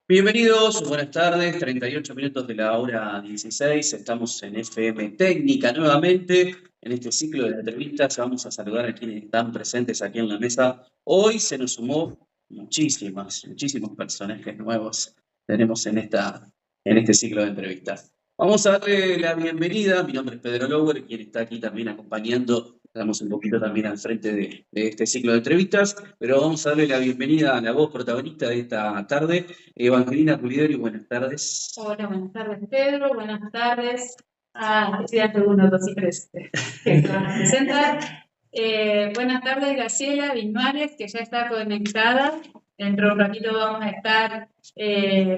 Bienvenidos, buenas tardes, 38 minutos de la hora 16, estamos en FM Técnica nuevamente, en este ciclo de entrevistas vamos a saludar a quienes están presentes aquí en la mesa. Hoy se nos sumó muchísimos personajes nuevos tenemos en este ciclo de entrevistas. Vamos a darle la bienvenida, mi nombre es Pedro Lower, quien está aquí también acompañando, estamos un poquito también al frente de este ciclo de entrevistas, pero vamos a darle la bienvenida a la voz protagonista de esta tarde, Evangelina Pulideri, buenas tardes. Hola, buenas tardes Pedro, buenas tardes a estudiantes 1, 2 y 3 que nos presentan. Buenas tardes Graciela Bismares, que ya está conectada. Dentro de un ratito vamos a estar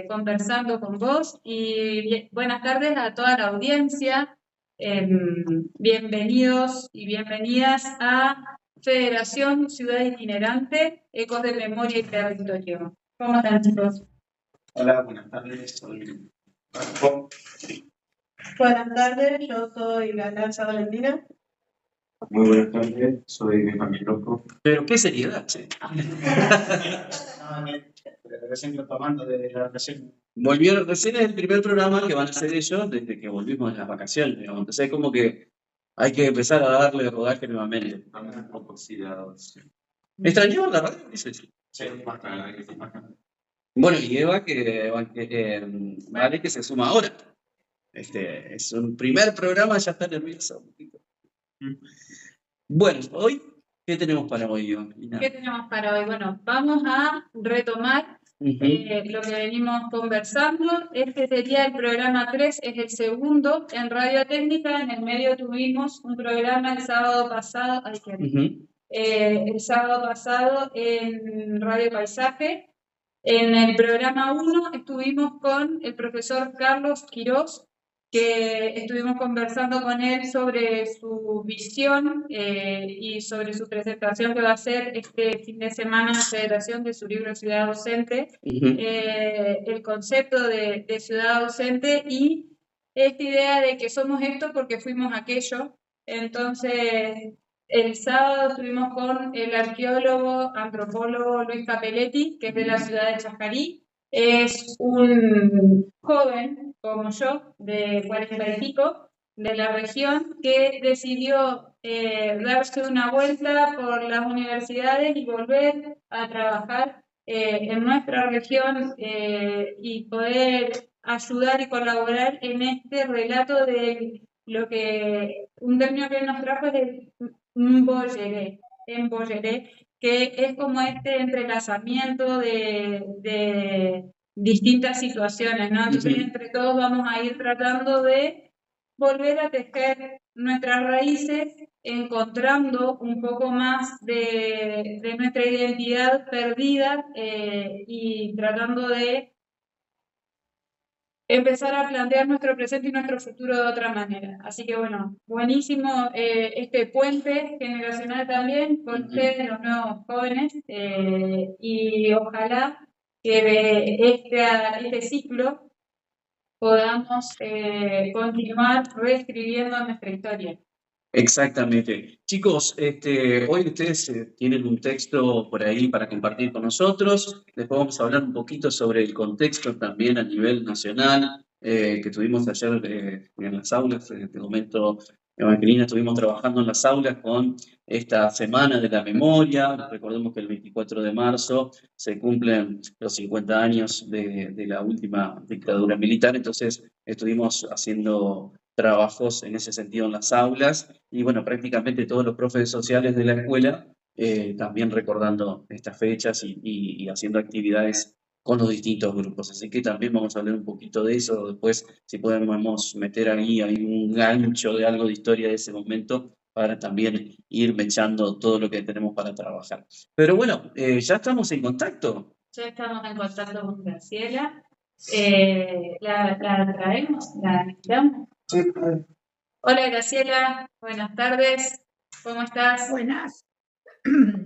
conversando con vos. Y buenas tardes a toda la audiencia. Bienvenidos y bienvenidas a Federación Ciudad Itinerante, Ecos de Memoria y Territorio. ¿Cómo están, chicos? Hola, buenas tardes, soy Marco. Buenas tardes, yo soy la Lanza Valentina. Muy buenas tardes, soy Benjamín Rocco. Pero qué seriedad, che. Recién retomando de la recién. Volvieron, recién es el primer programa que van a hacer ellos desde que volvimos de las vacaciones, digamos. Entonces es como que hay que empezar a darle rodaje nuevamente. Estamos un poco oxidados. ¿Me extrañaban la radio? Dice. Sí, más tarde, que sí, más tarde. Bueno, y Eva, vale que se suma ahora. Es un primer programa, ya está nervioso un poquito. Bueno, hoy, ¿qué tenemos para hoy, Evangelina? ¿Qué tenemos para hoy? Bueno, vamos a retomar lo que venimos conversando. Este sería el programa 3, es el segundo en Radio Técnica. En el medio tuvimos un programa el sábado pasado, el sábado pasado en Radio Paisaje. En el programa 1 estuvimos con el profesor Carlos Quirós, que estuvimos conversando con él sobre su visión y sobre su presentación que va a hacer este fin de semana en Federación de su libro Ciudad Docente, el concepto de ciudad docente y esta idea de que somos esto porque fuimos aquello. Entonces, el sábado estuvimos con el arqueólogo, antropólogo Luis Capelletti, que es de la ciudad de Chascarí. Es un joven, como yo, de 40 y pico, de la región, que decidió darse una vuelta por las universidades y volver a trabajar en nuestra región y poder ayudar y colaborar en este relato de lo que un término que nos trajo es el embolleré, que es como este entrelazamiento de distintas situaciones, ¿no? Entonces, entre todos vamos a ir tratando de volver a tejer nuestras raíces, encontrando un poco más de nuestra identidad perdida y tratando de empezar a plantear nuestro presente y nuestro futuro de otra manera. Así que bueno, buenísimo este puente generacional también con ustedes, los nuevos jóvenes, y ojalá que de este ciclo podamos continuar reescribiendo nuestra historia. Exactamente. Chicos, hoy ustedes tienen un texto por ahí para compartir con nosotros. Después vamos a hablar un poquito sobre el contexto también a nivel nacional que tuvimos ayer en las aulas. En este momento, Evangelina, estuvimos trabajando en las aulas con esta Semana de la Memoria. Recordemos que el 24 de marzo se cumplen los 50 años de la última dictadura militar. Entonces, estuvimos haciendo trabajos en ese sentido en las aulas y bueno, prácticamente todos los profes sociales de la escuela también recordando estas fechas y haciendo actividades con los distintos grupos. Así que también vamos a hablar un poquito de eso. Después, si podemos meter ahí un gancho de algo de historia de ese momento para también ir mechando todo lo que tenemos para trabajar. Pero bueno, ya estamos en contacto. Ya estamos en contacto con Graciela. ¿La traemos? ¿La invitamos? Sí. Hola Graciela, buenas tardes, ¿cómo estás? Buenas,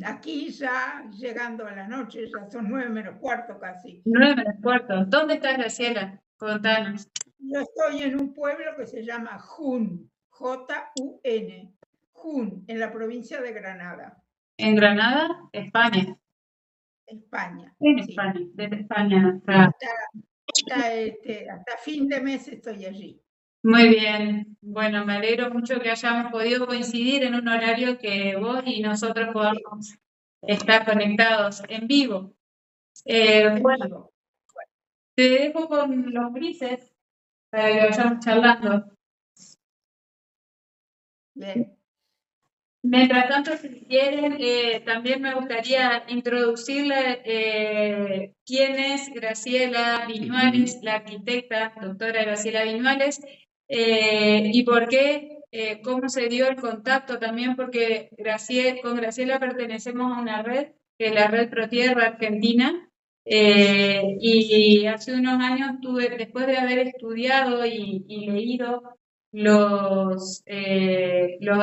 aquí ya llegando a la noche, ya son 9 menos cuarto casi. 9 menos cuarto, ¿dónde estás Graciela? Contanos. Yo estoy en un pueblo que se llama Jun, J-U-N, Jun, en la provincia de Granada. ¿En Granada? España. España. En Sí. España, desde España. Hasta... Hasta fin de mes estoy allí. Muy bien. Bueno, me alegro mucho que hayamos podido coincidir en un horario que vos y nosotros podamos estar conectados en vivo. Bueno, Vivo. te dejo con los grises para que vayamos charlando. Bien. Mientras tanto, si quieren, también me gustaría introducirle quién es Graciela Viñuales, la arquitecta, doctora Graciela Viñuales, y por qué, cómo se dio el contacto también, porque con Graciela pertenecemos a una red, que es la Red ProTierra Argentina, y hace unos años después de haber estudiado y leído los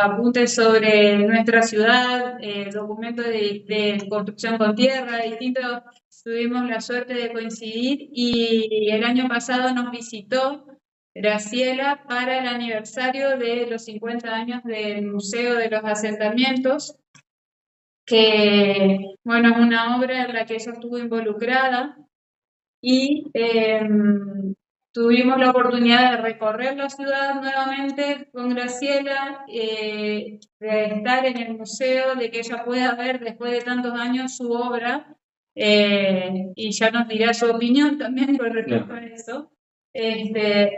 apuntes sobre nuestra ciudad, documentos de construcción con tierra, distintos, tuvimos la suerte de coincidir y el año pasado nos visitó Graciela para el aniversario de los 50 años del Museo de los Asentamientos, que, bueno, es una obra en la que ella estuvo involucrada y tuvimos la oportunidad de recorrer la ciudad nuevamente con Graciela, de estar en el museo, de que ella pueda ver después de tantos años su obra, y ya nos dirá su opinión también con respecto a eso.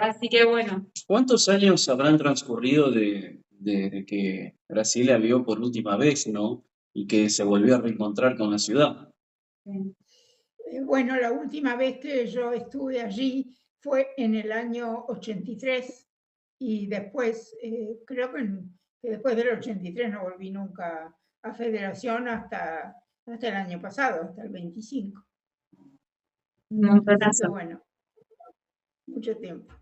Así que bueno. ¿Cuántos años habrán transcurrido desde que Graciela vio por última vez, ¿no? Y que se volvió a reencontrar con la ciudad? Bueno, la última vez que yo estuve allí fue en el año 83 y después, creo que después del 83 no volví nunca a Federación hasta el año pasado, hasta el 25. Así que bueno, mucho tiempo.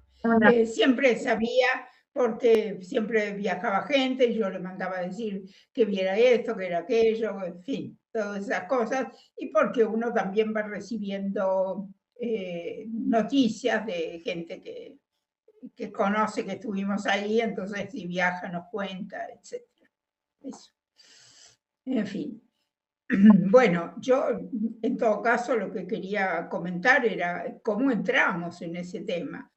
Siempre sabía, porque siempre viajaba gente y yo le mandaba decir que viera esto, que era aquello, en fin, todas esas cosas, y porque uno también va recibiendo noticias de gente que conoce que estuvimos ahí, entonces si viaja nos cuenta, etc. Eso. En fin. Bueno, yo en todo caso lo que quería comentar era cómo entramos en ese tema.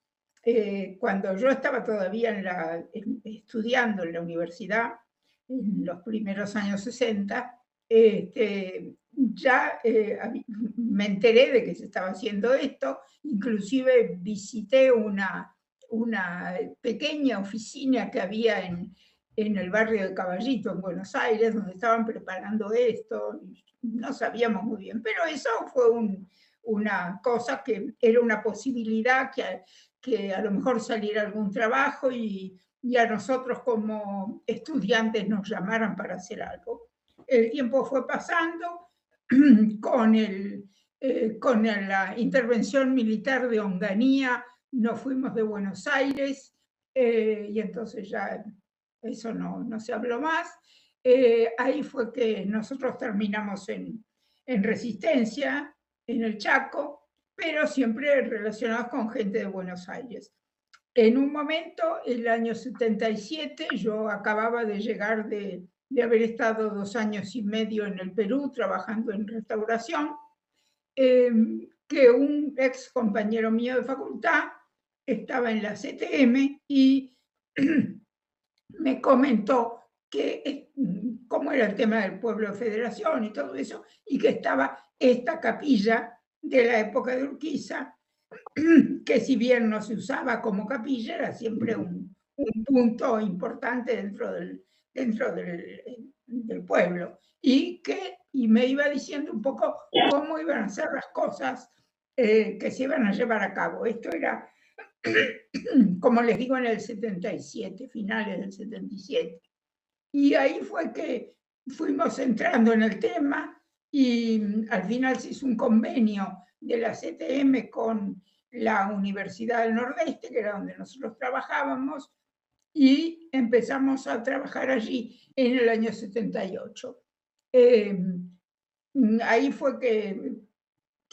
Cuando yo estaba todavía estudiando en la universidad, en los primeros años 60, ya me enteré de que se estaba haciendo esto, inclusive visité una pequeña oficina que había en el barrio de Caballito, en Buenos Aires, donde estaban preparando esto, no sabíamos muy bien, pero eso fue una cosa que era una posibilidad que a lo mejor saliera algún trabajo y a nosotros como estudiantes nos llamaran para hacer algo. El tiempo fue pasando con la intervención militar de Onganía, nos fuimos de Buenos Aires y entonces ya eso no se habló más. Ahí fue que nosotros terminamos en Resistencia, en el Chaco, pero siempre relacionados con gente de Buenos Aires. En un momento, el año 77, yo acababa de llegar de haber estado 2 años y medio en el Perú trabajando en restauración, que un ex compañero mío de facultad estaba en la CTM y me comentó cómo era el tema del pueblo de Federación y todo eso, y que estaba esta capilla de la época de Urquiza, que si bien no se usaba como capilla, era siempre un punto importante dentro del pueblo, y me iba diciendo un poco cómo iban a ser las cosas que se iban a llevar a cabo. Esto era, como les digo, en el 77, finales del 77. Y ahí fue que fuimos entrando en el tema y al final se hizo un convenio de la CTM con la Universidad del Nordeste, que era donde nosotros trabajábamos, y empezamos a trabajar allí en el año 78. Ahí fue que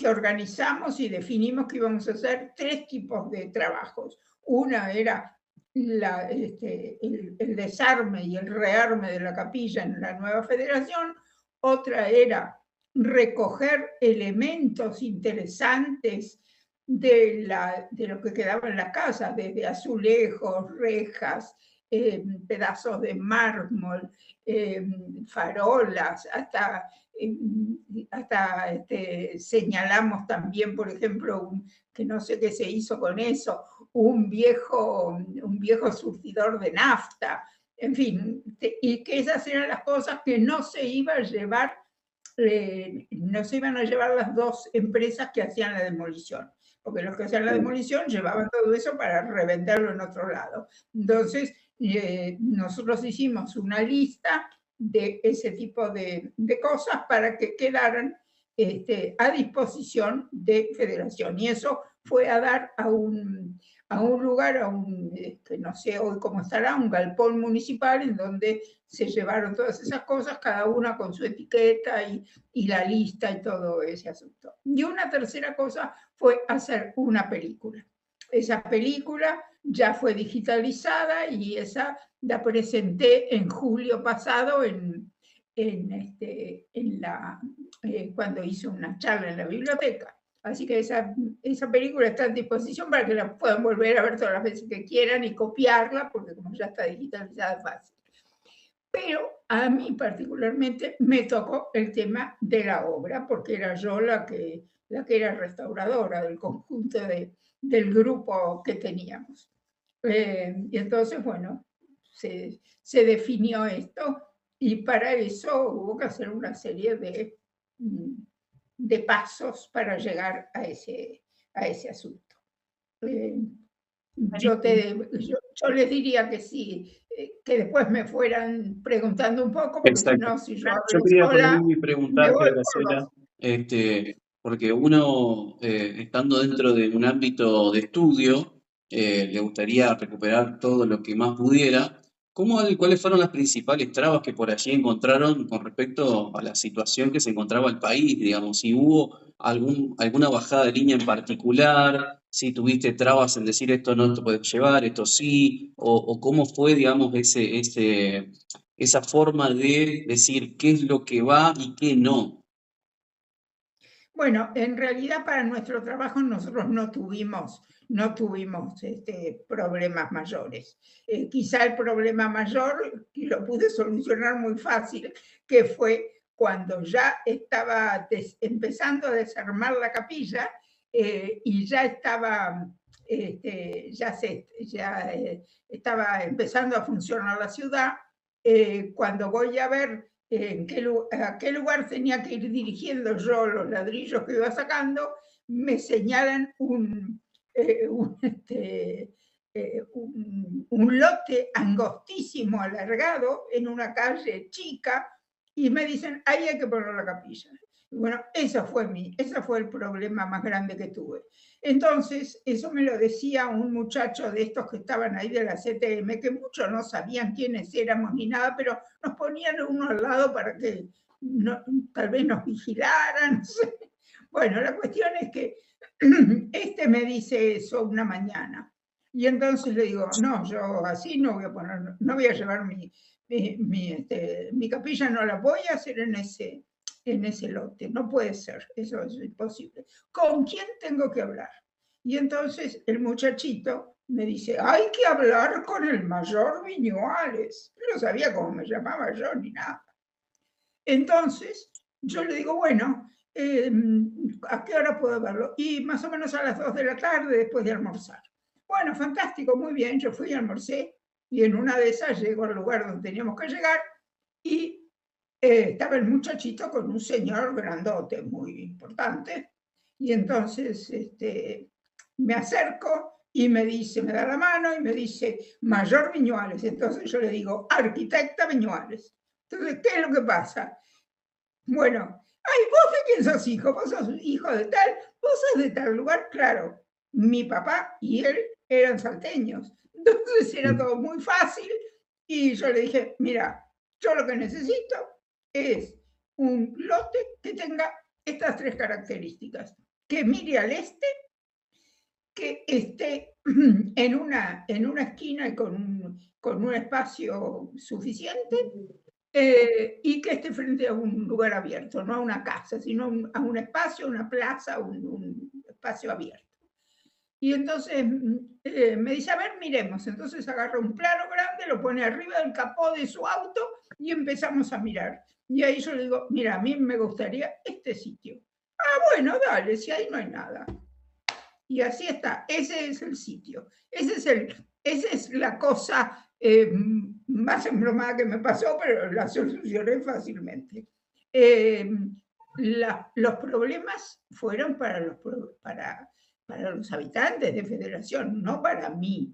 organizamos y definimos que íbamos a hacer 3 tipos de trabajos. Una era el desarme y el rearme de la capilla en la nueva federación, otra era recoger elementos interesantes de lo que quedaba en la casa, desde azulejos, rejas, pedazos de mármol, farolas, hasta señalamos también, por ejemplo, que no sé qué se hizo con eso, un viejo surtidor de nafta, en fin, y que esas eran las cosas que no se iba a llevar, no se iban a llevar las dos empresas que hacían la demolición, porque los que hacían la demolición llevaban todo eso para revenderlo en otro lado. Entonces, nosotros hicimos una lista de ese tipo de cosas para que quedaran a disposición de Federación. Y eso fue a dar a un lugar, no sé hoy cómo estará, un galpón municipal en donde se llevaron todas esas cosas, cada una con su etiqueta y la lista y todo ese asunto. Y una tercera cosa fue hacer una película. Esa película ya fue digitalizada y esa la presenté en julio pasado cuando hice una charla en la biblioteca. Así que esa película está en disposición para que la puedan volver a ver todas las veces que quieran y copiarla, porque como ya está digitalizada es fácil. Pero a mí particularmente me tocó el tema de la obra, porque era yo la que era restauradora del conjunto del grupo que teníamos. Y entonces, bueno, se definió esto y para eso hubo que hacer una serie de pasos para llegar a ese asunto. Yo les diría que sí, que después me fueran preguntando un poco, porque si no, si yo Yo hablo quería por sola, ahí me preguntarte, voy por Graciela, los... porque uno, estando dentro de un ámbito de estudio, le gustaría recuperar todo lo que más pudiera. ¿Cuáles fueron las principales trabas que por allí encontraron con respecto a la situación que se encontraba el país? Digamos, si hubo alguna bajada de línea en particular, si tuviste trabas en decir esto no te puedes llevar, esto sí, o cómo fue, digamos, esa forma de decir qué es lo que va y qué no. Bueno, en realidad para nuestro trabajo nosotros no tuvimos problemas mayores. Quizá el problema mayor, y lo pude solucionar muy fácil, que fue cuando ya estaba empezando a desarmar la capilla y ya estaba, estaba empezando a funcionar la ciudad. Cuando voy a ver a qué lugar tenía que ir dirigiendo yo los ladrillos que iba sacando, me señalan un lote angostísimo, alargado, en una calle chica, y me dicen, ahí hay que poner la capilla. Bueno, ese fue el problema más grande que tuve. Entonces, eso me lo decía un muchacho de estos que estaban ahí de la CTM, que muchos no sabían quiénes éramos ni nada, pero nos ponían uno al lado para que tal vez nos vigilaran, no sé. Bueno, la cuestión es que me dice eso una mañana. Y entonces le digo, no, yo así no voy a llevar mi capilla, no la voy a hacer en ese lote, no puede ser, eso es imposible. ¿Con quién tengo que hablar? Y entonces el muchachito me dice, hay que hablar con el mayor Viñuales. No sabía cómo me llamaba yo ni nada. Entonces yo le digo, bueno, ¿a qué hora puedo verlo? Y más o menos a las 2 de la tarde después de almorzar. Bueno, fantástico, muy bien, yo fui y almorcé y en una de esas llego al lugar donde teníamos que llegar y estaba el muchachito con un señor grandote, muy importante, y entonces me acerco y me da la mano y me dice, Mayor Viñuales. Entonces yo le digo, arquitecta Viñuales. Entonces, ¿qué es lo que pasa? Bueno, ay, ¿vos de quién sos hijo? ¿Vos sos hijo de tal? ¿Vos sos de tal lugar? Claro, mi papá y él eran salteños. Entonces era todo muy fácil y yo le dije, mira, yo lo que necesito es un lote que tenga estas 3 características. Que mire al este, que esté en una esquina y con un espacio suficiente, y que esté frente a un lugar abierto, no a una casa, sino a un espacio, una plaza, un espacio abierto. Y entonces me dice, a ver, miremos. Entonces agarra un plano grande, lo pone arriba del capó de su auto y empezamos a mirar. Y ahí yo le digo, mira, a mí me gustaría este sitio. Ah, bueno, dale, si ahí no hay nada. Y así está, ese es el sitio. Esa es la cosa más embromada que me pasó, pero la solucioné fácilmente. Los problemas fueron para los habitantes de Federación, no para mí.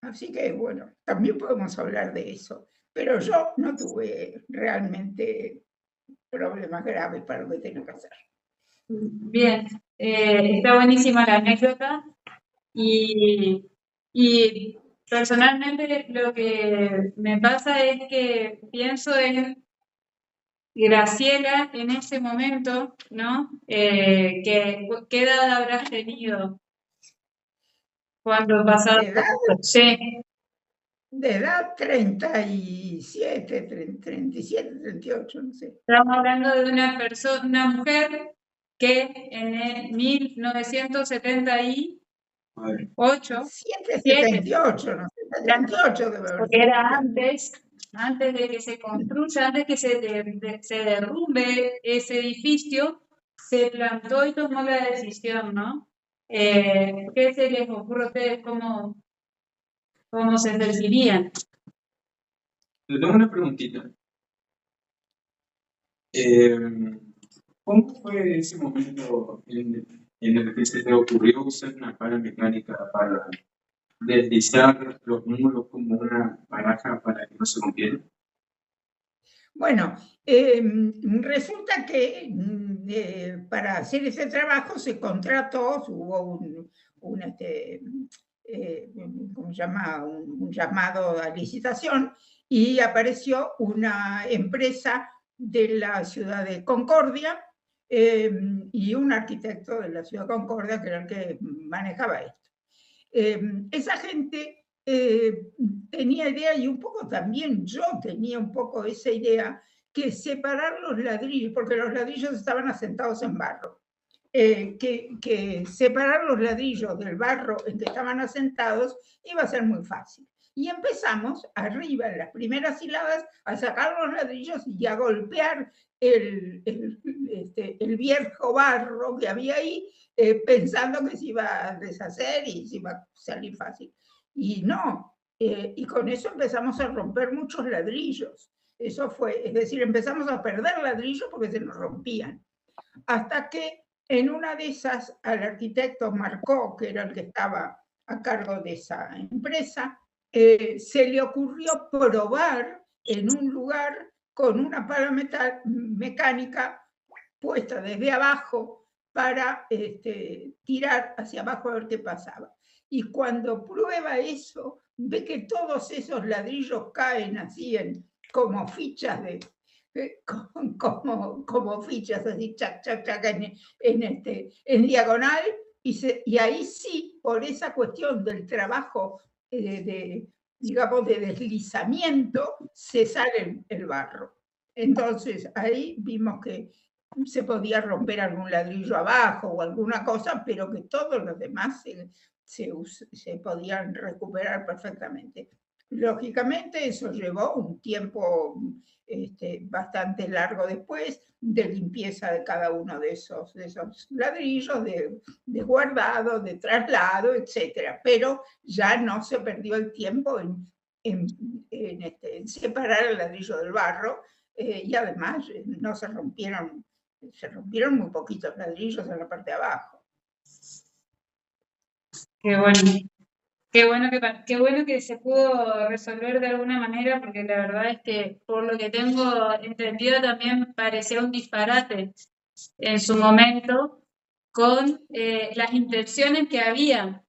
Así que, bueno, también podemos hablar de eso. Pero yo no tuve realmente problemas graves para lo que tengo que hacer. Bien, está buenísima la anécdota y personalmente lo que me pasa es que pienso en Graciela en ese momento, ¿no? ¿Qué edad habrás tenido cuando pasaron? Sí. De edad 37, 38, no sé. Estamos hablando de una mujer que en el 1978, 78, no sé, 78 debe haber porque era antes de que se construya, antes que se derrumbe ese edificio, se plantó y tomó la decisión, ¿no? ¿Qué se les ocurre a ustedes? ¿Cómo se definirían? Le tengo una preguntita. ¿Cómo fue ese momento en el que se te ocurrió usar una pala mecánica para deslizar los números como una baraja para que no se rompieran? Bueno, resulta que para hacer ese trabajo se contrató, hubo ¿cómo se llama? Un llamado a licitación y apareció una empresa de la ciudad de Concordia y un arquitecto de la ciudad de Concordia que era el que manejaba esto. Esa gente tenía idea, y un poco también yo tenía un poco esa idea, que separar los ladrillos, porque los ladrillos estaban asentados en barro, que separar los ladrillos del barro en que estaban asentados iba a ser muy fácil. Y empezamos arriba, en las primeras hiladas, a sacar los ladrillos y a golpear el viejo barro que había ahí, pensando que se iba a deshacer y se iba a salir fácil. Y no, y con eso empezamos a romper muchos ladrillos. Eso fue, es decir, empezamos a perder ladrillos porque se nos rompían. Hasta que en una de esas al arquitecto Marcó, que era el que estaba a cargo de esa empresa, se le ocurrió probar en un lugar con una pala mecánica puesta desde abajo para tirar hacia abajo a ver qué pasaba. Y cuando prueba eso, ve que todos esos ladrillos caen así como fichas como fichas así, chac, chac, chac, en diagonal, y ahí sí, por esa cuestión del trabajo digamos, de deslizamiento, se sale el barro. Entonces, ahí vimos que se podía romper algún ladrillo abajo o alguna cosa, pero que todos los demás se podían recuperar perfectamente. Lógicamente, eso llevó un tiempo bastante largo después de limpieza de cada uno de esos ladrillos, de guardado, de traslado, etc. Pero ya no se perdió el tiempo en separar el ladrillo del barro, y además no se rompieron muy poquitos ladrillos en la parte de abajo. Qué bueno. Qué bueno que se pudo resolver de alguna manera, porque la verdad es que, por lo que tengo entendido, también parecía un disparate en su momento con las intenciones que había.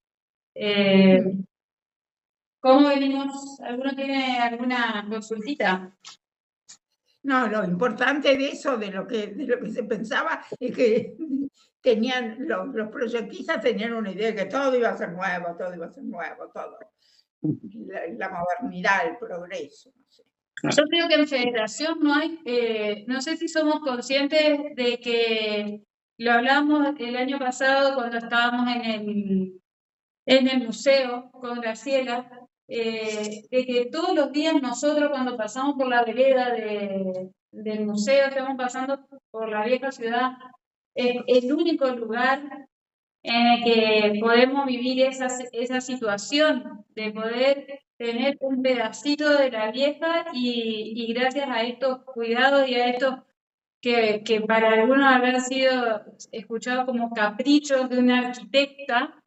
¿Cómo venimos? ¿Alguno tiene alguna consultita? No, lo importante de eso, de lo que se pensaba, es que los proyectistas tenían una idea de que todo iba a ser nuevo, todo. La modernidad, el progreso, no sé. Yo creo que en Federación no hay, no sé si somos conscientes de que lo hablamos el año pasado cuando estábamos en el museo con Graciela, de que todos los días nosotros cuando pasamos por la vereda del museo, estamos pasando por la vieja ciudad, es el único lugar en el que podemos vivir esa situación de poder tener un pedacito de la vieja y gracias a estos cuidados y a estos que para algunos habrán sido escuchados como caprichos de una arquitecta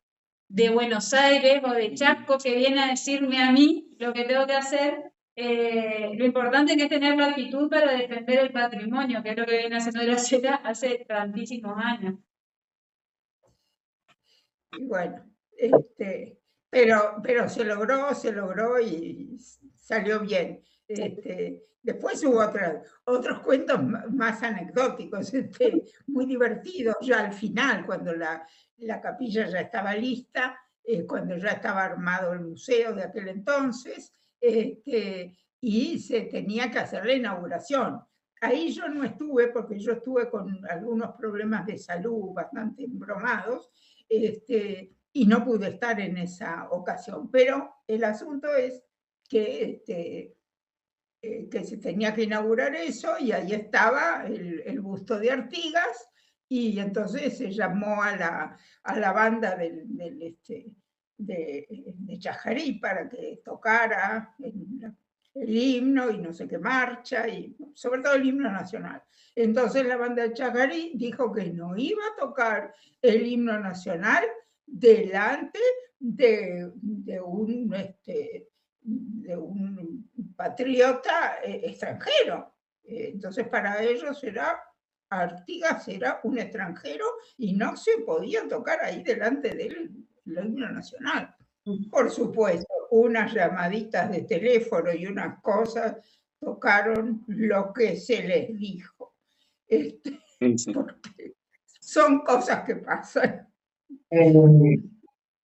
de Buenos Aires o de Chaco que viene a decirme a mí lo que tengo que hacer, lo importante que es tener la actitud para defender el patrimonio, que es lo que viene haciendo Graciela hace tantísimos años. Y bueno, pero se logró y salió bien. Después hubo otros cuentos más anecdóticos, muy divertidos, ya al final, cuando la capilla ya estaba lista, cuando ya estaba armado el museo de aquel entonces, y se tenía que hacer la inauguración. Ahí yo no estuve porque yo estuve con algunos problemas de salud bastante embromados, y no pude estar en esa ocasión. Pero el asunto es que se tenía que inaugurar eso y ahí estaba el busto de Artigas y entonces se llamó a la banda de Chajarí para que tocara el himno y no sé qué marcha, y sobre todo el himno nacional. Entonces la banda de Chajarí dijo que no iba a tocar el himno nacional delante de un patriota extranjero. Entonces para ellos Artigas era un extranjero y no se podía tocar ahí delante del himno nacional. Por supuesto, unas llamaditas de teléfono y unas cosas tocaron lo que se les dijo. Porque son cosas que pasan. Te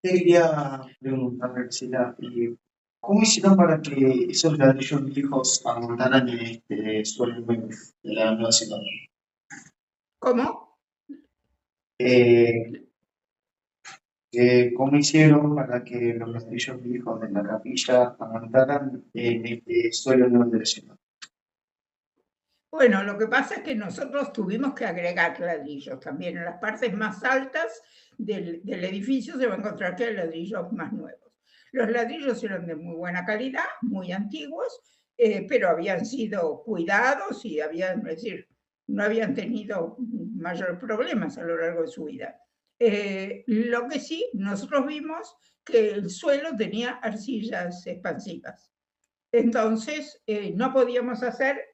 quería preguntar, Graciela, ¿cómo hicieron para que esos ladrillos viejos aguantaran en este suelo nuevo de la nueva ciudad? ¿Cómo? ¿Cómo hicieron para que los ladrillos viejos de la capilla aguantaran en este suelo nuevo de la ciudad? Bueno, lo que pasa es que nosotros tuvimos que agregar ladrillos también. En las partes más altas del edificio se va a encontrar que hay ladrillos más nuevos. Los ladrillos eran de muy buena calidad, muy antiguos, pero habían sido cuidados y es decir, no habían tenido mayores problemas a lo largo de su vida. Lo que sí, nosotros vimos que el suelo tenía arcillas expansivas. Entonces, no podíamos hacer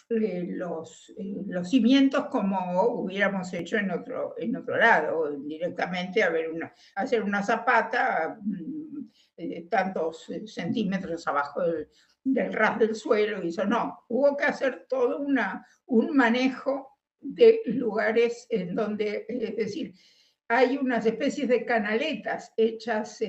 los cimientos como hubiéramos hecho en otro lado, directamente hacer una zapata tantos centímetros abajo del ras del suelo, y eso no, hubo que hacer todo un manejo de lugares en donde, es decir, hay unas especies de canaletas hechas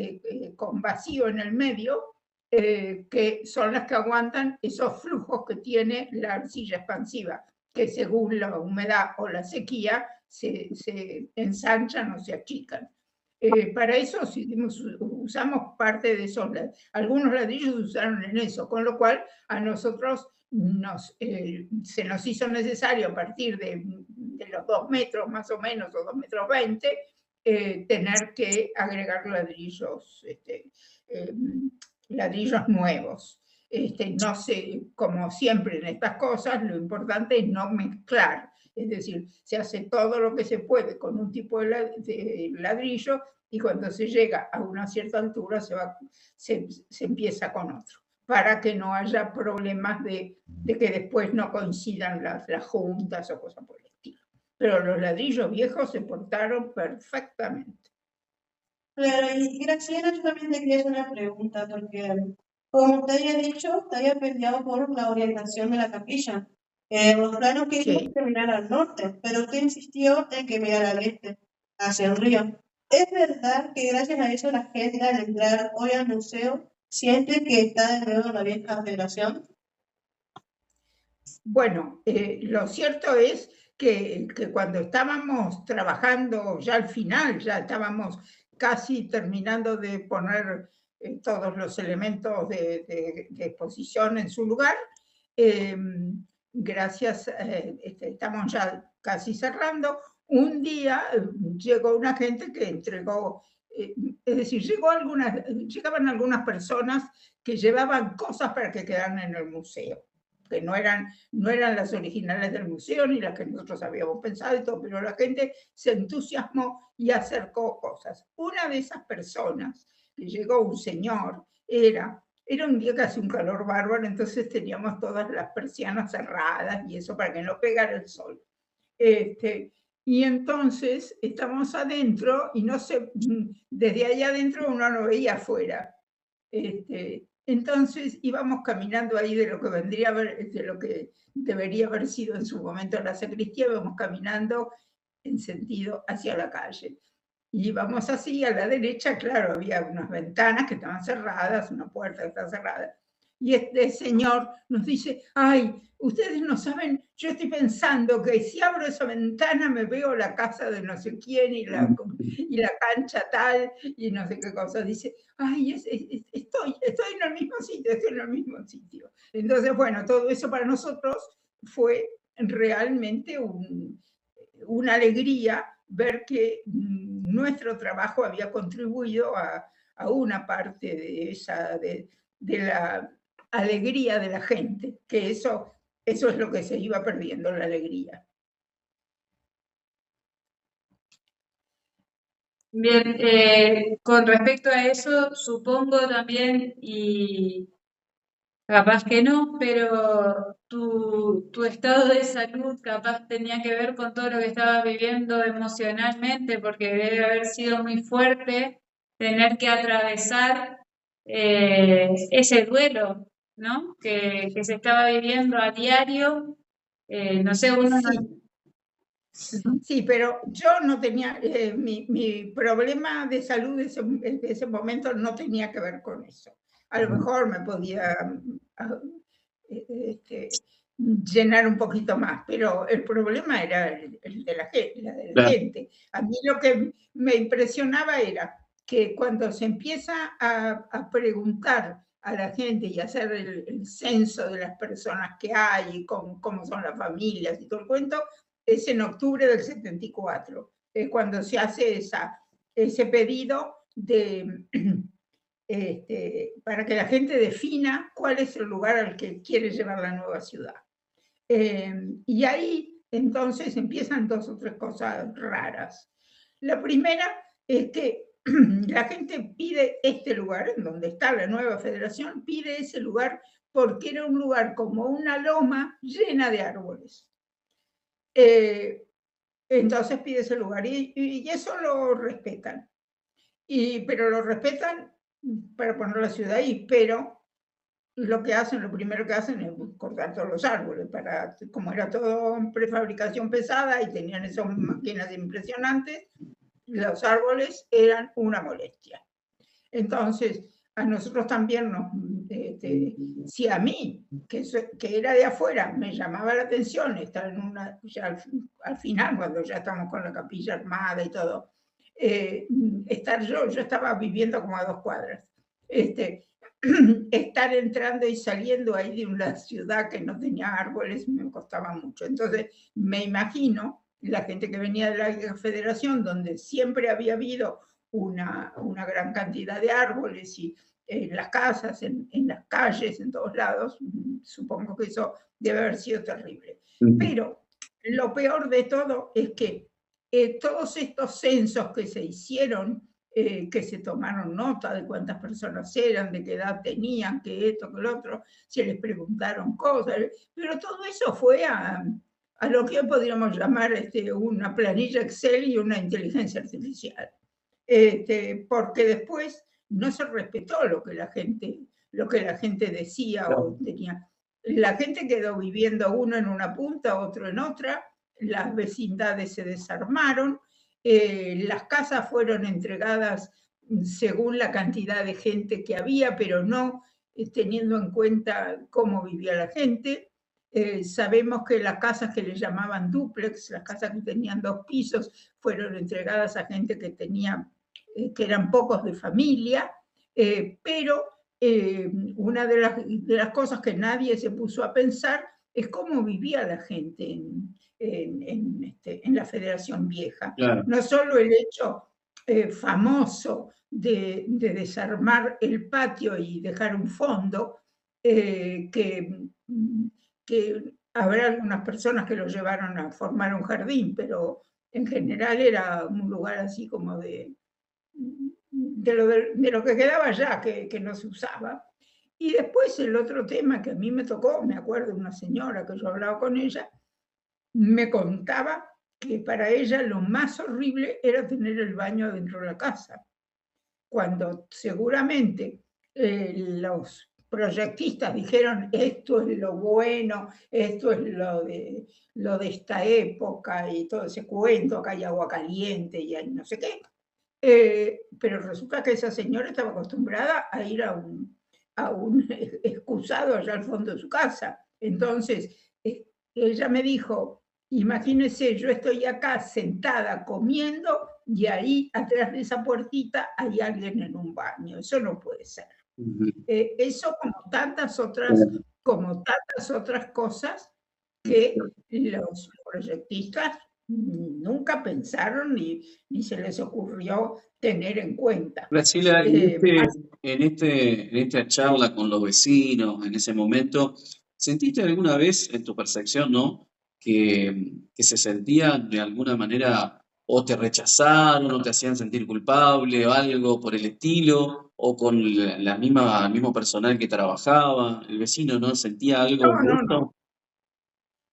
con vacío en el medio, que son las que aguantan esos flujos que tiene la arcilla expansiva, que según la humedad o la sequía se ensanchan o se achican. Para eso usamos parte de esos, algunos ladrillos se usaron en eso, con lo cual a nosotros se nos hizo necesario a partir de los 2 metros más o menos, o 2 metros 20, tener que agregar ladrillos nuevos. No sé, como siempre en estas cosas, lo importante es no mezclar, es decir, se hace todo lo que se puede con un tipo de ladrillo y cuando se llega a una cierta altura se empieza con otro, para que no haya problemas de que después no coincidan las juntas o cosas por el estilo. Pero los ladrillos viejos se portaron perfectamente. Claro, y Graciela, yo también te quería hacer una pregunta, porque como te había dicho, te había peleado por la orientación de la capilla. Los planos querían que mirara al norte, pero usted insistió en que mirara al este, hacia el río. ¿Es verdad que gracias a eso la gente al entrar hoy al museo siente que está de nuevo en la vieja Federación? Bueno, lo cierto es que cuando estábamos trabajando ya al final, ya estábamos casi terminando de poner todos los elementos de exposición en su lugar, gracias, estamos ya casi cerrando, un día llegó una gente que entregó, es decir, llegaban algunas personas que llevaban cosas para que quedaran en el museo, que no eran las originales del museo ni las que nosotros habíamos pensado y todo, pero la gente se entusiasmó y acercó cosas. Una de esas personas que llegó, un señor, era un día que hacía un calor bárbaro, entonces teníamos todas las persianas cerradas y eso para que no pegara el sol. Y entonces estamos adentro y no sé, desde allá adentro uno no veía afuera. Entonces íbamos caminando ahí de lo que debería haber sido en su momento la sacristía, íbamos caminando en sentido hacia la calle. Y íbamos así, a la derecha, claro, había unas ventanas que estaban cerradas, una puerta que estaba cerrada. Y este señor nos dice, ay, ustedes no saben, yo estoy pensando que si abro esa ventana me veo la casa de no sé quién y la cancha tal y no sé qué cosa. Dice, ay, estoy en el mismo sitio, Entonces, bueno, todo eso para nosotros fue realmente una alegría ver que nuestro trabajo había contribuido a una parte de la alegría de la gente, que eso es lo que se iba perdiendo, la alegría. Bien, con respecto a eso, supongo también, y capaz que no, pero tu estado de salud capaz tenía que ver con todo lo que estabas viviendo emocionalmente, porque debe haber sido muy fuerte tener que atravesar ese duelo, ¿no? Que se estaba viviendo a diario. No sé, uno Sí, pero yo no tenía, mi problema de salud de ese momento no tenía que ver con eso. A lo mejor me podía llenar un poquito más, pero el problema era el de la gente. A mí lo que me impresionaba era que cuando se empieza a preguntar a la gente y hacer el censo de las personas que hay y cómo son las familias y todo el cuento, es en octubre del 74, cuando se hace ese pedido para que la gente defina cuál es el lugar al que quiere llevar la nueva ciudad. Y ahí entonces empiezan 2 o 3 cosas raras. La primera es que la gente pide este lugar, en donde está la nueva federación, pide ese lugar porque era un lugar como una loma llena de árboles. Entonces pide ese lugar y eso lo respetan. Pero lo respetan para poner la ciudad ahí, pero lo primero que hacen es cortar todos los árboles, como era todo prefabricación pesada y tenían esas máquinas impresionantes, los árboles eran una molestia. Entonces, a nosotros también si a mí, que era de afuera, me llamaba la atención estar ya al final, cuando ya estamos con la capilla armada y todo, yo estaba viviendo como a 2 cuadras, estar entrando y saliendo ahí de una ciudad que no tenía árboles me costaba mucho. Entonces, me imagino la gente que venía de la Federación, donde siempre había habido una gran cantidad de árboles y en las casas, en las calles, en todos lados, supongo que eso debe haber sido terrible. Pero lo peor de todo es que todos estos censos que se hicieron, que se tomaron nota de cuántas personas eran, de qué edad tenían, que esto, que lo otro, se les preguntaron cosas, pero todo eso fue a lo que hoy podríamos llamar una planilla Excel y una inteligencia artificial. Porque después no se respetó lo que la gente decía o tenía. La gente quedó viviendo uno en una punta, otro en otra, las vecindades se desarmaron, las casas fueron entregadas según la cantidad de gente que había, pero no teniendo en cuenta cómo vivía la gente. Sabemos que las casas que le llamaban dúplex, las casas que tenían 2 pisos, fueron entregadas a gente que que eran pocos de familia, pero una de las cosas que nadie se puso a pensar es cómo vivía la gente en la Federación Vieja. Claro. No solo el hecho famoso de desarmar el patio y dejar un fondo, que habrá algunas personas que lo llevaron a formar un jardín, pero en general era un lugar así como de lo que quedaba allá, que no se usaba. Y después el otro tema que a mí me tocó, me acuerdo de una señora que yo hablaba con ella, me contaba que para ella lo más horrible era tener el baño dentro de la casa, cuando seguramente los proyectistas dijeron esto es lo bueno, esto es lo de esta época y todo ese cuento, acá hay agua caliente y hay no sé qué. Pero resulta que esa señora estaba acostumbrada a ir a un excusado allá al fondo de su casa. Entonces, ella me dijo, imagínese, yo estoy acá sentada comiendo y ahí atrás de esa puertita hay alguien en un baño. Eso no puede ser. Eso como tantas otras cosas que los proyectistas nunca pensaron ni se les ocurrió tener en cuenta. Graciela, en esta charla con los vecinos, en ese momento, ¿sentiste alguna vez en tu percepción, ¿no? que se sentían de alguna manera o te rechazaron o te hacían sentir culpable o algo por el estilo, o con el mismo personal que trabajaba, el vecino, ¿no? ¿Sentía algo de esto?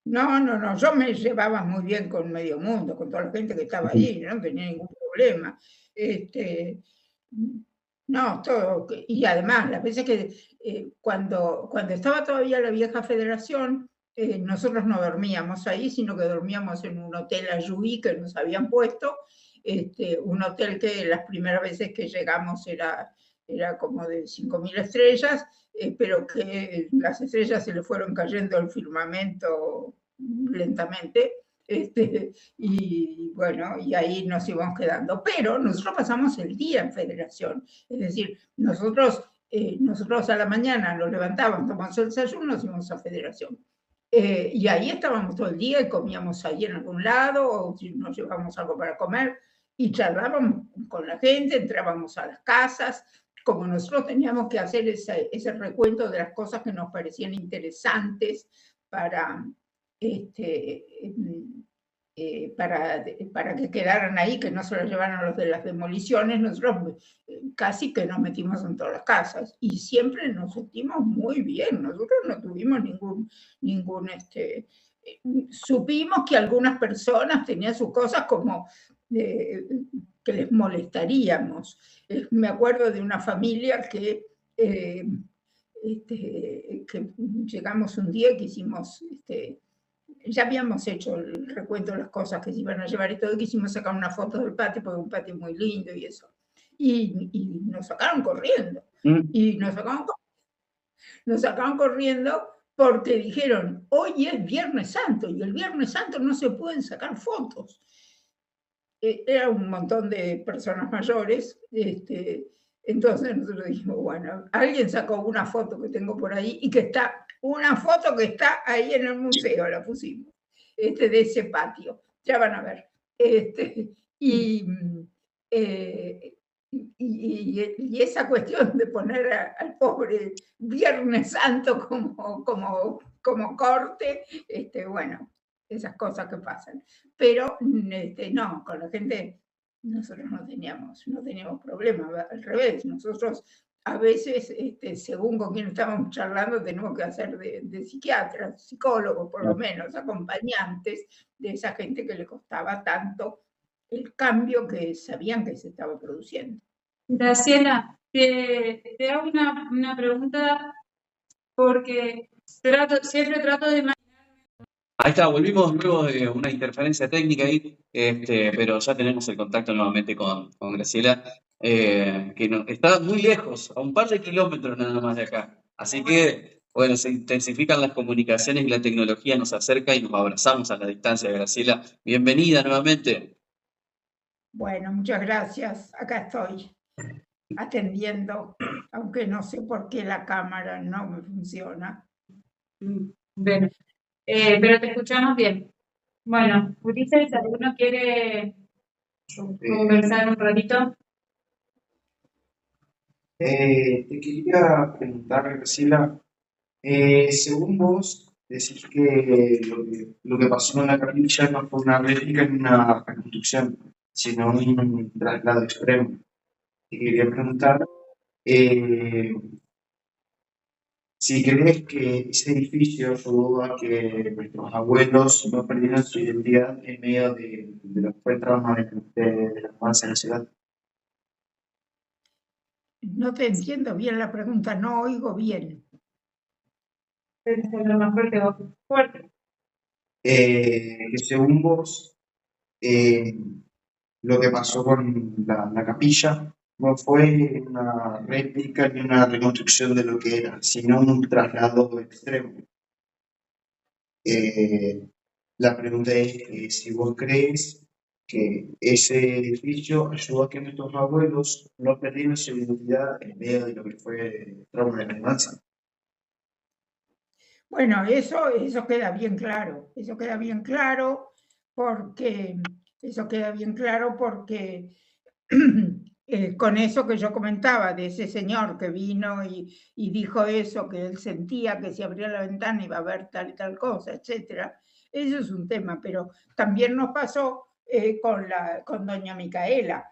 No, yo me llevaba muy bien con medio mundo, con toda la gente que estaba allí, no tenía ningún problema. No, todo, y además, las veces que cuando estaba todavía la vieja federación, nosotros no dormíamos ahí, sino que dormíamos en un hotel Ayuí que nos habían puesto, un hotel que las primeras veces que llegamos era como de 5.000 estrellas, pero que las estrellas se le fueron cayendo al firmamento lentamente, y bueno, y ahí nos íbamos quedando. Pero nosotros pasamos el día en Federación, es decir, nosotros a la mañana nos levantábamos, tomamos el desayuno, nos íbamos a Federación. Y ahí estábamos todo el día y comíamos ahí en algún lado, o nos llevábamos algo para comer, y charlábamos con la gente, entrábamos a las casas. Como nosotros teníamos que hacer ese recuento de las cosas que nos parecían interesantes para que quedaran ahí, que no se los llevaran los de las demoliciones, nosotros casi que nos metimos en todas las casas y siempre nos sentimos muy bien. Nosotros no tuvimos ningún supimos que algunas personas tenían sus cosas como que les molestaríamos. Me acuerdo de una familia que llegamos un día que hicimos, ya habíamos hecho el recuento de las cosas que se iban a llevar y todo, quisimos sacar una foto del patio, porque un patio muy lindo y eso. Y nos sacaron corriendo. Y nos sacaron corriendo porque dijeron, hoy es Viernes Santo, y el Viernes Santo no se pueden sacar fotos. Era un montón de personas mayores, entonces nosotros dijimos, bueno, alguien sacó una foto que tengo por ahí y que está, una foto que está ahí en el museo, la pusimos, de ese patio, ya van a ver. Y esa cuestión de poner al pobre Viernes Santo como corte, bueno, esas cosas que pasan. Pero no, con la gente nosotros no teníamos problema, al revés, nosotros a veces, según con quién estábamos charlando, tenemos que hacer de psiquiatras, psicólogos por lo menos, acompañantes de esa gente que le costaba tanto el cambio que sabían que se estaba produciendo. Graciela, te hago una pregunta porque siempre trato de... Ahí está, volvimos luego de una interferencia técnica ahí, pero ya tenemos el contacto nuevamente con Graciela, que está muy lejos, a un par de kilómetros nada más de acá. Así que Bueno, se intensifican las comunicaciones y la tecnología nos acerca y nos abrazamos a la distancia, Graciela. Bienvenida nuevamente. Bueno, muchas gracias. Acá estoy atendiendo, aunque no sé por qué la cámara no me funciona. Bueno, pero te escuchamos bien. Bueno, Ulises, ¿alguno quiere conversar un ratito? Te quería preguntar, Graciela, según vos, decís que lo que pasó en la capilla no fue una réplica ni una reconstrucción, sino un traslado extremo. Te quería preguntar si crees que ese edificio ayudó a que nuestros abuelos no perdieran su identidad en medio de lo que fue el trauma de la mudanza en la ciudad. No te entiendo bien la pregunta, no oigo bien. Lo más fuerte, vos. Fuerte. Que según vos, lo que pasó con la capilla no fue una réplica ni una reconstrucción de lo que era, sino un traslado extremo. La pregunta es si vos crees que ese edificio ayudó a que nuestros abuelos no perdieran su identidad en medio de lo que fue el trauma de la infancia. Bueno, eso queda bien claro, porque con eso que yo comentaba, de ese señor que vino y dijo eso, que él sentía que si abría la ventana iba a ver tal y tal cosa, etcétera. Eso es un tema, pero también nos pasó con doña Micaela,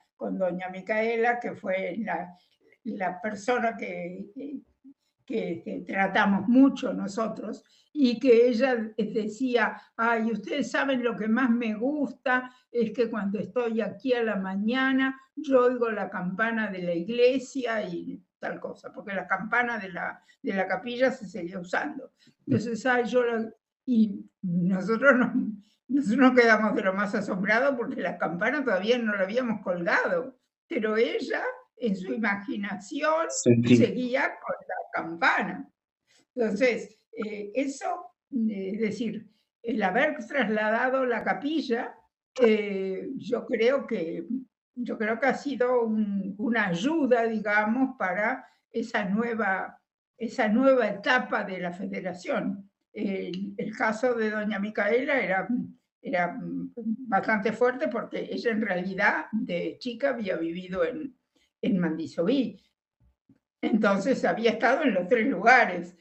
que fue la persona que tratamos mucho nosotros, y que ella decía, ay, ustedes saben lo que más me gusta, es que cuando estoy aquí a la mañana, yo oigo la campana de la iglesia y tal cosa, porque la campana de la capilla se seguía usando. Entonces, y nosotros nos quedamos de lo más asombrados porque la campana todavía no la habíamos colgado, pero ella, en su imaginación, seguía con la campana. Entonces, eso, es decir, el haber trasladado la capilla, yo creo que ha sido una ayuda, digamos, para esa nueva etapa de la federación. El caso de doña Micaela era bastante fuerte porque ella en realidad de chica había vivido en Mandisoví. Entonces había estado en los 3 lugares.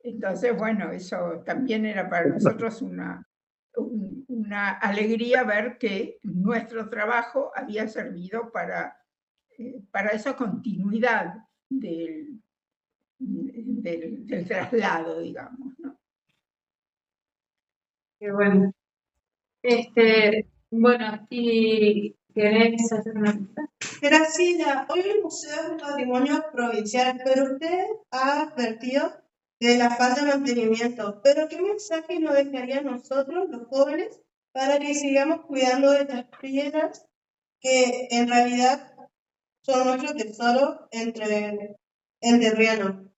Entonces, bueno, eso también era para nosotros una alegría ver que nuestro trabajo había servido para esa continuidad del traslado, digamos, ¿no? Qué bueno. Bueno, ¿y querés hacer una pregunta? Graciela, hoy el Museo es un patrimonio provincial, pero usted ha advertido de la falta de mantenimiento. ¿Pero qué mensaje nos dejaría a nosotros, los jóvenes, para que sigamos cuidando de estas piedras que en realidad son nuestro tesoro entrerriano?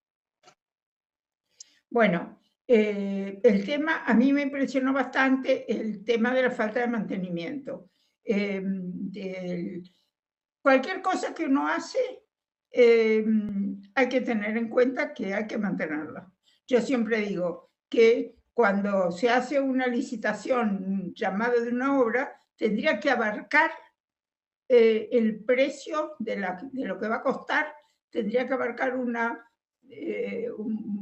Bueno, el tema, a mí me impresionó bastante el tema de la falta de mantenimiento. Cualquier cosa que uno hace, hay que tener en cuenta que hay que mantenerla. Yo siempre digo que cuando se hace una licitación, un llamado de una obra, tendría que abarcar el precio de lo que va a costar, tendría que abarcar un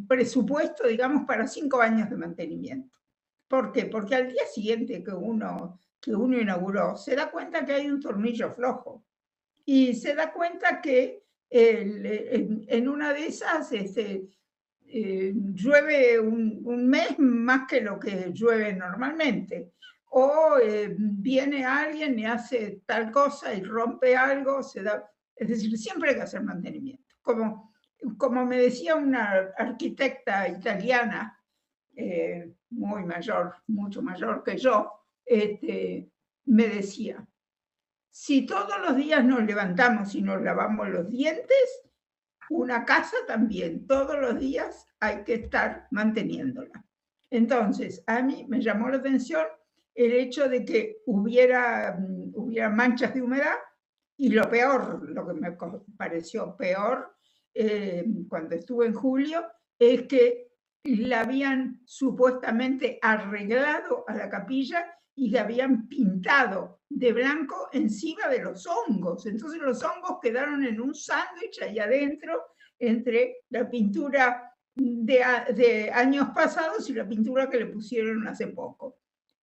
presupuesto, digamos, para 5 años de mantenimiento. ¿Por qué? Porque al día siguiente que uno inauguró, se da cuenta que hay un tornillo flojo y se da cuenta que en una de esas llueve un mes más que lo que llueve normalmente. O viene alguien y hace tal cosa y rompe algo, es decir, siempre hay que hacer mantenimiento. Como me decía una arquitecta italiana, muy mayor, mucho mayor que yo, me decía, si todos los días nos levantamos y nos lavamos los dientes, Una casa también, todos los días hay que estar manteniéndola. Entonces, a mí me llamó la atención el hecho de que hubiera manchas de humedad, y lo peor, lo que me pareció peor cuando estuve en julio, es que la habían supuestamente arreglado a la capilla y la habían pintado de blanco encima de los hongos. Entonces los hongos quedaron en un sándwich ahí adentro entre la pintura de años pasados y la pintura que le pusieron hace poco,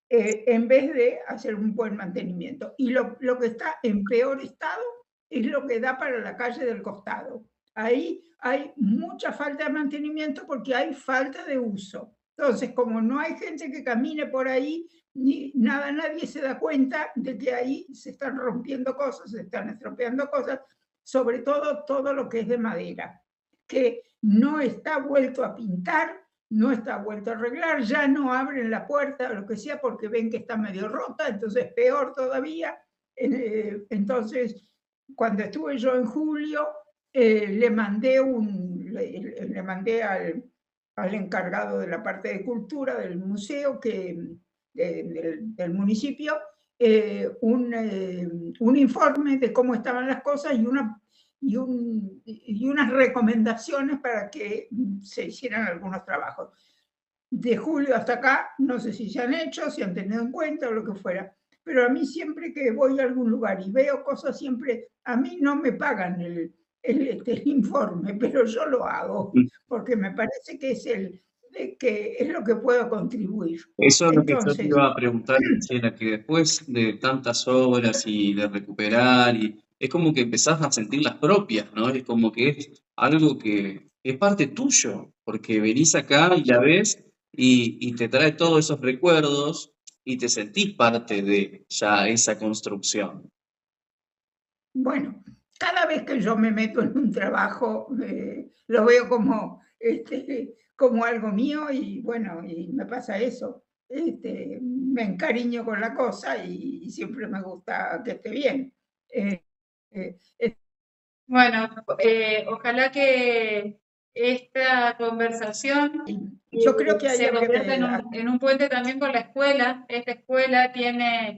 en vez de hacer un buen mantenimiento. Y lo que está en peor estado es lo que da para la calle del costado. Ahí hay mucha falta de mantenimiento porque hay falta de uso. Entonces, como no hay gente que camine por ahí, nadie se da cuenta de que ahí se están rompiendo cosas, se están estropeando cosas, sobre todo lo que es de madera, que no está vuelto a pintar, no está vuelto a arreglar, ya no abren la puerta o lo que sea porque ven que está medio rota, entonces peor todavía. Entonces, cuando estuve yo en julio, le mandé al encargado de la parte de cultura del museo, del municipio, un informe de cómo estaban las cosas y unas recomendaciones para que se hicieran algunos trabajos. De julio hasta acá, no sé si se han hecho, si han tenido en cuenta o lo que fuera, pero a mí siempre que voy a algún lugar y veo cosas, siempre, a mí no me pagan el informe, pero yo lo hago, porque me parece que es lo que puedo contribuir. Eso es lo que yo te iba a preguntar, Graciela, que después de tantas obras y de recuperar, es como que empezás a sentir las propias, ¿no? Es como que es algo que es parte tuyo, porque venís acá y la ves y te trae todos esos recuerdos y te sentís parte de ya esa construcción. Bueno, cada vez que yo me meto en un trabajo, lo veo como algo mío y bueno, y me pasa eso. Me encariño con la cosa y siempre me gusta que esté bien. Bueno, ojalá que esta conversación yo creo que se convierta en un puente también con la escuela. Esta escuela tiene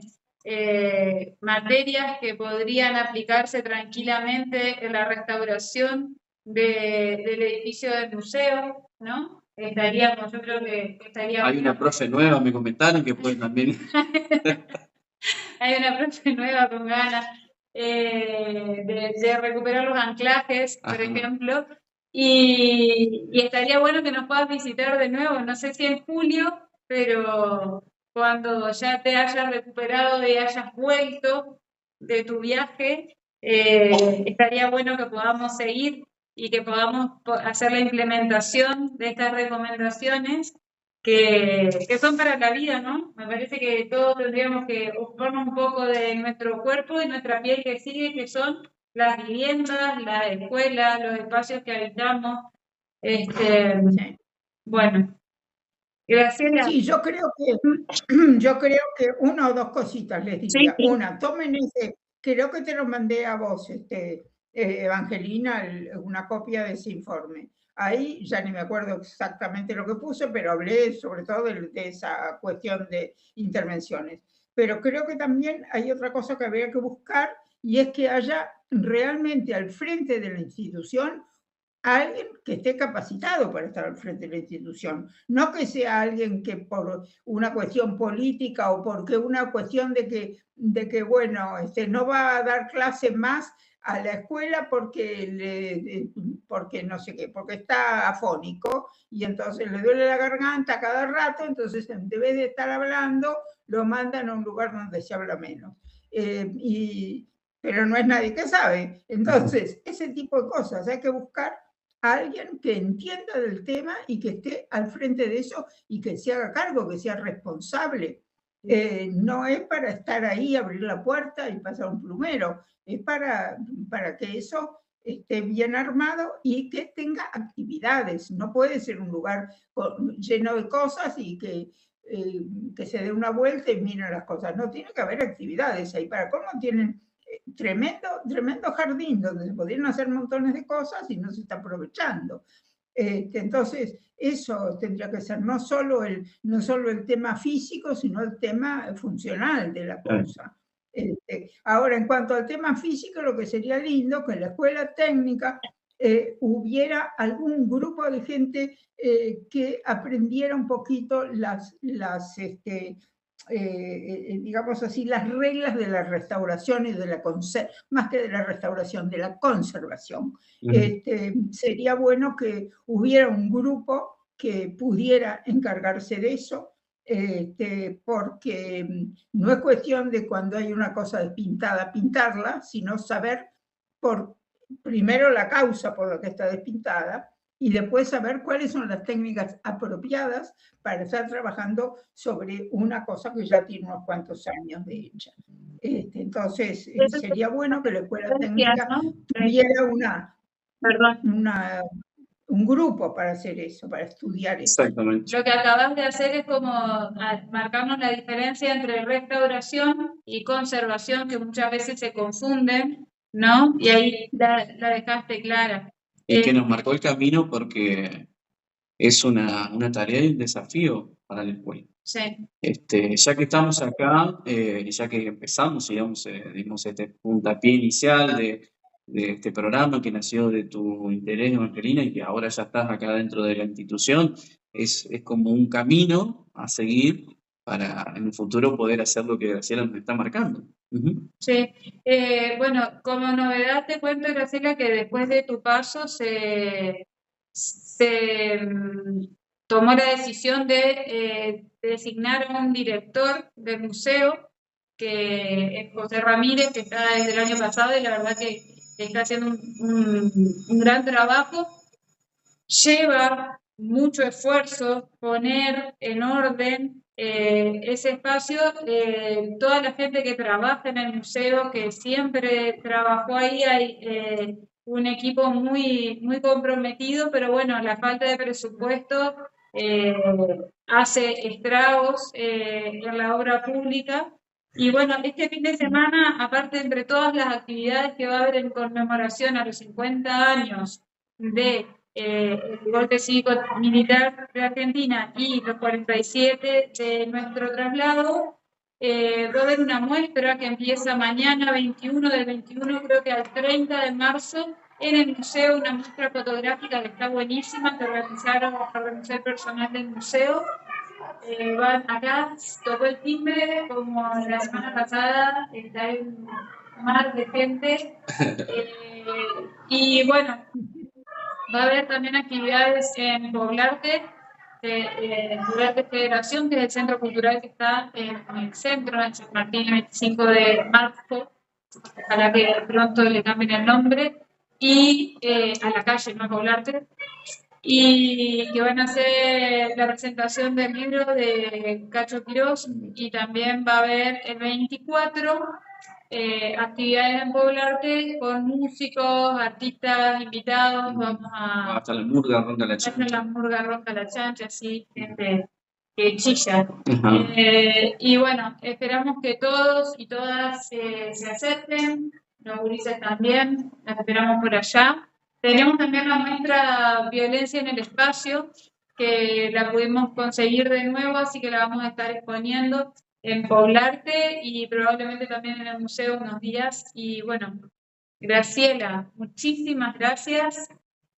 materias que podrían aplicarse tranquilamente en la restauración del edificio del museo, ¿no? Yo creo que estaría... Hay una profe nueva, me comentaron, que puede también... Hay una profe nueva con ganas de recuperar los anclajes, por ejemplo, y estaría bueno que nos puedas visitar de nuevo, no sé si en julio, pero cuando ya te hayas recuperado y hayas vuelto de tu viaje, estaría bueno que podamos seguir y que podamos hacer la implementación de estas recomendaciones que son para la vida, ¿no? Me parece que todos tendríamos que ocuparnos un poco de nuestro cuerpo y nuestra piel que sigue, que son las viviendas, las escuelas, los espacios que habitamos. Sí. Bueno, Graciela. Sí, yo creo que una o dos cositas les diría. Sí. Una, tomen creo que te lo mandé a vos, Evangelina, una copia de ese informe. Ahí ya ni me acuerdo exactamente lo que puse, pero hablé sobre todo de esa cuestión de intervenciones. Pero creo que también hay otra cosa que habría que buscar, y es que haya realmente al frente de la institución alguien que esté capacitado para estar al frente de la institución, no que sea alguien que por una cuestión política o porque una cuestión de que bueno, no va a dar clase más a la escuela porque no sé qué, porque está afónico y entonces le duele la garganta cada rato, entonces en vez de estar hablando, lo mandan a un lugar donde se habla menos. Pero no es nadie que sabe. Entonces, ese tipo de cosas hay que buscar a alguien que entienda del tema y que esté al frente de eso y que se haga cargo, que sea responsable. No es para estar ahí, abrir la puerta y pasar un plumero, es para que eso esté bien armado y que tenga actividades. No puede ser un lugar lleno de cosas y que se dé una vuelta y miren las cosas. No, tiene que haber actividades ahí. Para cómo tienen tremendo jardín donde se podrían hacer montones de cosas y no se está aprovechando. Entonces, eso tendría que ser no solo el tema físico, sino el tema funcional de la cosa. Ahora, en cuanto al tema físico, lo que sería lindo que en la escuela técnica hubiera algún grupo de gente que aprendiera un poquito digamos así, las reglas de la restauración y de la más que de la restauración, de la conservación. Sería bueno que hubiera un grupo que pudiera encargarse de eso, porque no es cuestión de cuando hay una cosa despintada pintarla, sino saber primero la causa por la que está despintada y después saber cuáles son las técnicas apropiadas para estar trabajando sobre una cosa que ya tiene unos cuantos años de hecha. Entonces, sería bueno que la escuela técnica tuviera un grupo para hacer eso, para estudiar eso. Exactamente. Lo que acabas de hacer es como marcarnos la diferencia entre restauración y conservación, que muchas veces se confunden, ¿no? Y ahí la dejaste clara. Y que nos marcó el camino porque es una tarea y un desafío para la escuela. Sí. Ya que estamos acá, ya que empezamos, digamos, dimos este puntapié inicial de este programa que nació de tu interés, Evangelina, y que ahora ya estás acá dentro de la institución, es como un camino a seguir para en el futuro poder hacer lo que Graciela nos está marcando. Sí, bueno, como novedad te cuento, Graciela, que después de tu paso se tomó la decisión de designar a un director del museo, que es José Ramírez, que está desde el año pasado y la verdad que está haciendo un gran trabajo. Lleva mucho esfuerzo poner en orden ese espacio. Toda la gente que trabaja en el museo, que siempre trabajó ahí, hay un equipo muy, muy comprometido, pero bueno, la falta de presupuesto hace estragos en la obra pública. Y bueno, este fin de semana, aparte entre todas las actividades que va a haber en conmemoración a los 50 años de el golpe cívico-militar de Argentina y los 47 de nuestro traslado, va a haber una muestra que empieza mañana 21, del 21 creo que al 30 de marzo, en el museo, una muestra fotográfica que está buenísima, que organizó el personal del museo. Van acá, tocó el timbre, como la semana pasada, está un mar de gente. Y bueno, va a haber también actividades en Poblarte, Poblarte Federación, que es el centro cultural que está en el centro, en San Martín, el 25 de marzo. Ojalá que pronto le cambien el nombre. Y a la calle, no a Poblarte. Y que van a hacer la presentación del libro de Cacho Quirós, y también va a haber el 24 actividades en Poblarte con músicos, artistas invitados. Vamos a hasta la murga ronda la chancha. Hasta la murga ronda la chancha, sí, gente que chilla. Y bueno, esperamos que todos y todas se acerquen, los gurises también, las esperamos por allá. Tenemos también la muestra Violencia en el Espacio, que la pudimos conseguir de nuevo, así que la vamos a estar exponiendo en Poblarte y probablemente también en el museo unos días. Y bueno, Graciela, muchísimas gracias.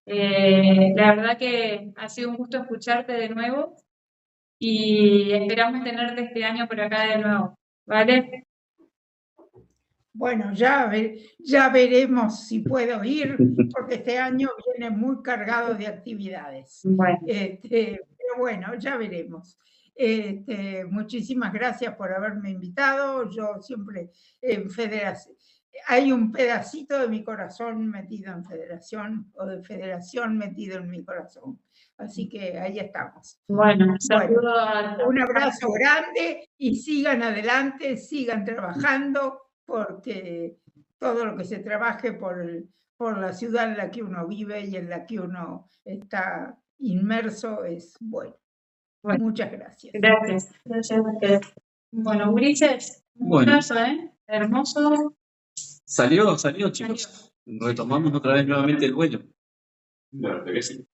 La verdad que ha sido un gusto escucharte de nuevo y esperamos tenerte este año por acá de nuevo, ¿vale? Bueno, ya veremos si puedo ir, porque este año viene muy cargado de actividades. Bueno. Pero bueno, ya veremos. Muchísimas gracias por haberme invitado. Yo siempre en Federación, hay un pedacito de mi corazón metido en Federación, o de Federación metido en mi corazón. Así que ahí estamos. Bueno, saludo un abrazo grande y sigan adelante, sigan trabajando, porque todo lo que se trabaje por la ciudad en la que uno vive y en la que uno está inmerso es bueno. Muchas gracias. Gracias. Bueno, Ulises, un abrazo, hermoso. Salió, chicos. Retomamos otra vez nuevamente el vuelo. La verdad que sí.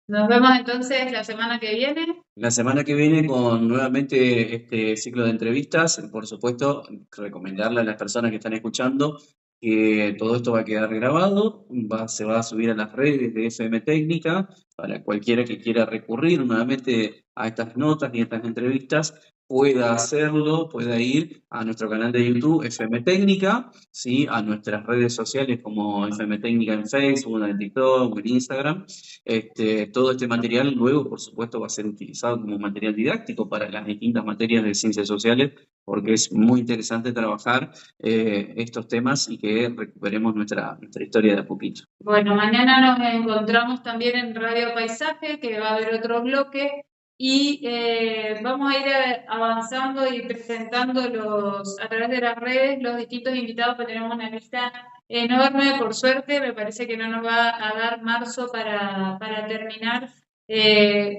Nos vemos entonces la semana que viene. La semana que viene con nuevamente este ciclo de entrevistas. Por supuesto, recomendarle a las personas que están escuchando que todo esto va a quedar grabado, se va a subir a las redes de FM Técnica para cualquiera que quiera recurrir nuevamente a estas notas y estas entrevistas pueda hacerlo, pueda ir a nuestro canal de YouTube FM Técnica, ¿sí? A nuestras redes sociales como FM Técnica en Facebook, en TikTok, en Instagram. Todo este material luego, por supuesto, va a ser utilizado como material didáctico para las distintas materias de ciencias sociales, porque es muy interesante trabajar estos temas y que recuperemos nuestra historia de a poquito. Bueno, mañana nos encontramos también en Radio Paisaje, que va a haber otro bloque, y vamos a ir avanzando y presentando a través de las redes los distintos invitados, porque tenemos una lista enorme. Por suerte, me parece que no nos va a dar marzo para terminar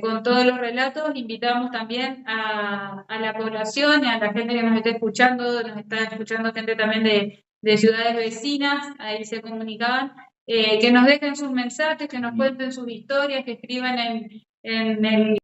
con todos los relatos. Invitamos también a la población y a la gente que nos está escuchando gente también de ciudades vecinas, ahí se comunicaban, que nos dejen sus mensajes, que nos cuenten sus historias, que escriban en el